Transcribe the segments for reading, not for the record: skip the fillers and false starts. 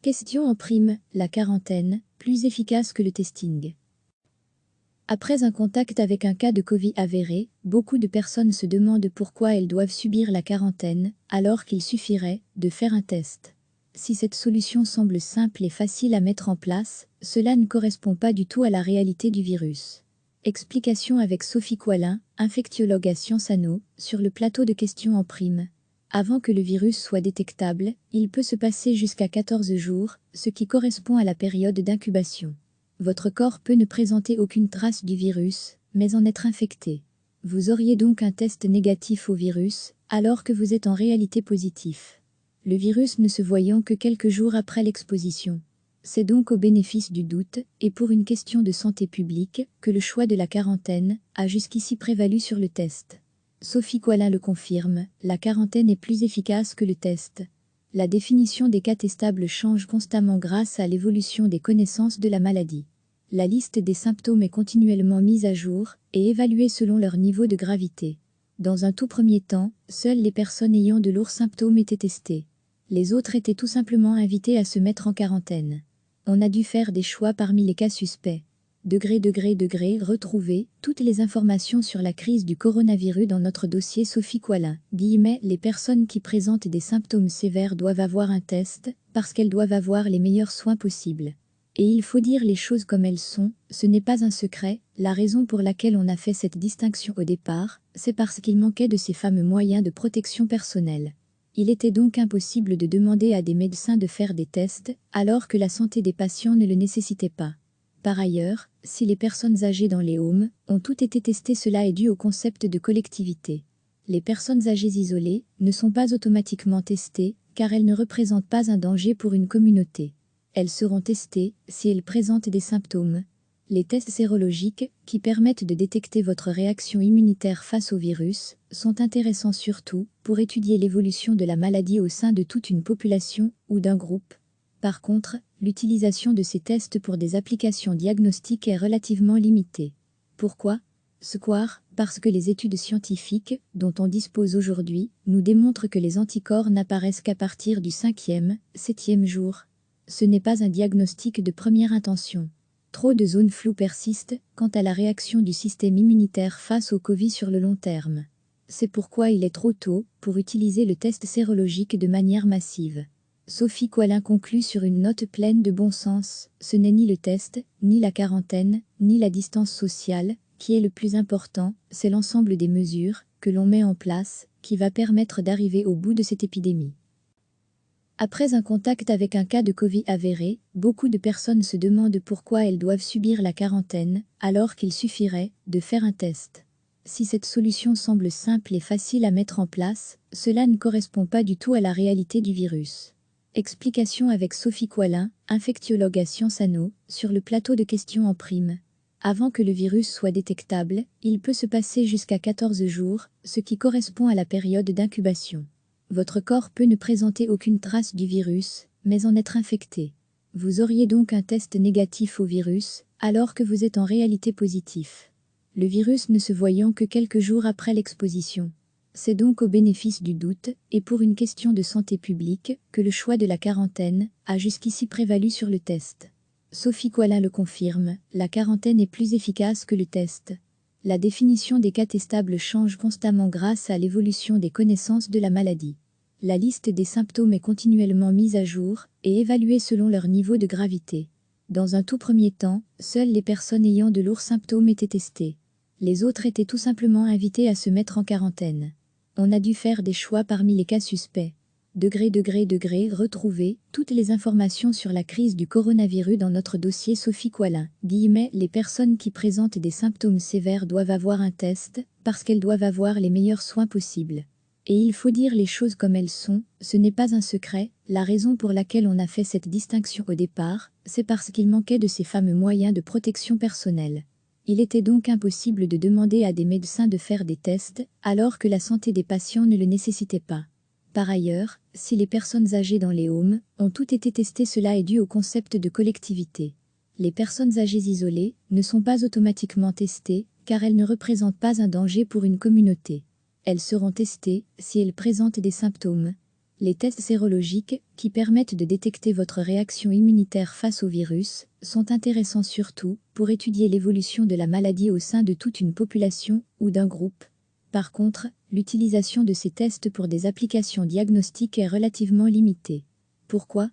Question en prime, la quarantaine, plus efficace que le testing. Après un contact avec un cas de Covid avéré, beaucoup de personnes se demandent pourquoi elles doivent subir la quarantaine, alors qu'il suffirait de faire un test. Si cette solution semble simple et facile à mettre en place, cela ne correspond pas du tout à la réalité du virus. Explication avec Sophie Coilin, infectiologue à Sciences Anno, sur le plateau de questions en prime. Avant que le virus soit détectable, il peut se passer jusqu'à 14 jours, ce qui correspond à la période d'incubation. Votre corps peut ne présenter aucune trace du virus, mais en être infecté. Vous auriez donc un test négatif au virus, alors que vous êtes en réalité positif. Le virus ne se voyant que quelques jours après l'exposition. C'est donc au bénéfice du doute, et pour une question de santé publique, que le choix de la quarantaine a jusqu'ici prévalu sur le test. Sophie Coilin le confirme, la quarantaine est plus efficace que le test. La définition des cas testables change constamment grâce à l'évolution des connaissances de la maladie. La liste des symptômes est continuellement mise à jour et évaluée selon leur niveau de gravité. Dans un tout premier temps, seules les personnes ayant de lourds symptômes étaient testées. Les autres étaient tout simplement invitées à se mettre en quarantaine. On a dû faire des choix parmi les cas suspects. Retrouver toutes les informations sur la crise du coronavirus dans notre dossier Sophie Coilin. Les personnes qui présentent des symptômes sévères doivent avoir un test, parce qu'elles doivent avoir les meilleurs soins possibles. Et il faut dire les choses comme elles sont, ce n'est pas un secret, la raison pour laquelle on a fait cette distinction au départ, c'est parce qu'il manquait de ces fameux moyens de protection personnelle. Il était donc impossible de demander à des médecins de faire des tests, alors que la santé des patients ne le nécessitait pas. Par ailleurs, si les personnes âgées dans les homes ont toutes été testées, cela est dû au concept de collectivité. Les personnes âgées isolées ne sont pas automatiquement testées, car elles ne représentent pas un danger pour une communauté. Elles seront testées si elles présentent des symptômes. Les tests sérologiques, qui permettent de détecter votre réaction immunitaire face au virus, sont intéressants surtout pour étudier l'évolution de la maladie au sein de toute une population ou d'un groupe. Par contre, l'utilisation de ces tests pour des applications diagnostiques est relativement limitée. Pourquoi ? Parce que les études scientifiques, dont on dispose aujourd'hui, nous démontrent que les anticorps n'apparaissent qu'à partir du 5e, 7e jour. Ce n'est pas un diagnostic de première intention. Trop de zones floues persistent quant à la réaction du système immunitaire face au Covid sur le long terme. C'est pourquoi il est trop tôt pour utiliser le test sérologique de manière massive. Sophie Coilin conclut sur une note pleine de bon sens, ce n'est ni le test, ni la quarantaine, ni la distance sociale, qui est le plus important, c'est l'ensemble des mesures que l'on met en place, qui va permettre d'arriver au bout de cette épidémie. Après un contact avec un cas de Covid avéré, beaucoup de personnes se demandent pourquoi elles doivent subir la quarantaine, alors qu'il suffirait de faire un test. Si cette solution semble simple et facile à mettre en place, cela ne correspond pas du tout à la réalité du virus. Explication avec Sophie Coilin, infectiologue à Sciences Anno, sur le plateau de questions en prime. Avant que le virus soit détectable, il peut se passer jusqu'à 14 jours, ce qui correspond à la période d'incubation. Votre corps peut ne présenter aucune trace du virus, mais en être infecté. Vous auriez donc un test négatif au virus, alors que vous êtes en réalité positif. Le virus ne se voyant que quelques jours après l'exposition. C'est donc au bénéfice du doute, et pour une question de santé publique, que le choix de la quarantaine a jusqu'ici prévalu sur le test. Sophie Coilin le confirme, la quarantaine est plus efficace que le test. La définition des cas testables change constamment grâce à l'évolution des connaissances de la maladie. La liste des symptômes est continuellement mise à jour et évaluée selon leur niveau de gravité. Dans un tout premier temps, seules les personnes ayant de lourds symptômes étaient testées. Les autres étaient tout simplement invitées à se mettre en quarantaine. On a dû faire des choix parmi les cas suspects. Retrouver toutes les informations sur la crise du coronavirus dans notre dossier Sophie Coilin. Les personnes qui présentent des symptômes sévères doivent avoir un test, parce qu'elles doivent avoir les meilleurs soins possibles. Et il faut dire les choses comme elles sont, ce n'est pas un secret, la raison pour laquelle on a fait cette distinction au départ, c'est parce qu'il manquait de ces fameux moyens de protection personnelle. Il était donc impossible de demander à des médecins de faire des tests, alors que la santé des patients ne le nécessitait pas. Par ailleurs, si les personnes âgées dans les homes ont toutes été testées, cela est dû au concept de collectivité. Les personnes âgées isolées ne sont pas automatiquement testées, car elles ne représentent pas un danger pour une communauté. Elles seront testées si elles présentent des symptômes. Les tests sérologiques, qui permettent de détecter votre réaction immunitaire face au virus, sont intéressants surtout pour étudier l'évolution de la maladie au sein de toute une population ou d'un groupe. Par contre, l'utilisation de ces tests pour des applications diagnostiques est relativement limitée. Pourquoi ?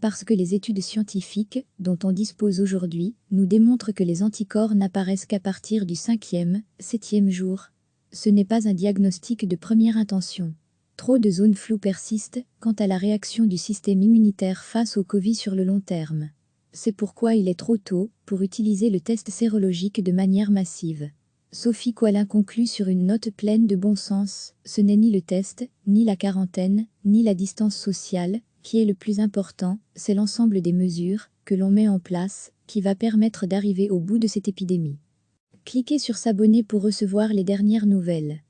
Parce que les études scientifiques, dont on dispose aujourd'hui, nous démontrent que les anticorps n'apparaissent qu'à partir du 5e, 7e jour. Ce n'est pas un diagnostic de première intention. Trop de zones floues persistent quant à la réaction du système immunitaire face au Covid sur le long terme. C'est pourquoi il est trop tôt pour utiliser le test sérologique de manière massive. Sophie Coilin conclut sur une note pleine de bon sens. Ce n'est ni le test, ni la quarantaine, ni la distance sociale qui est le plus important, c'est l'ensemble des mesures que l'on met en place qui va permettre d'arriver au bout de cette épidémie. Cliquez sur s'abonner pour recevoir les dernières nouvelles.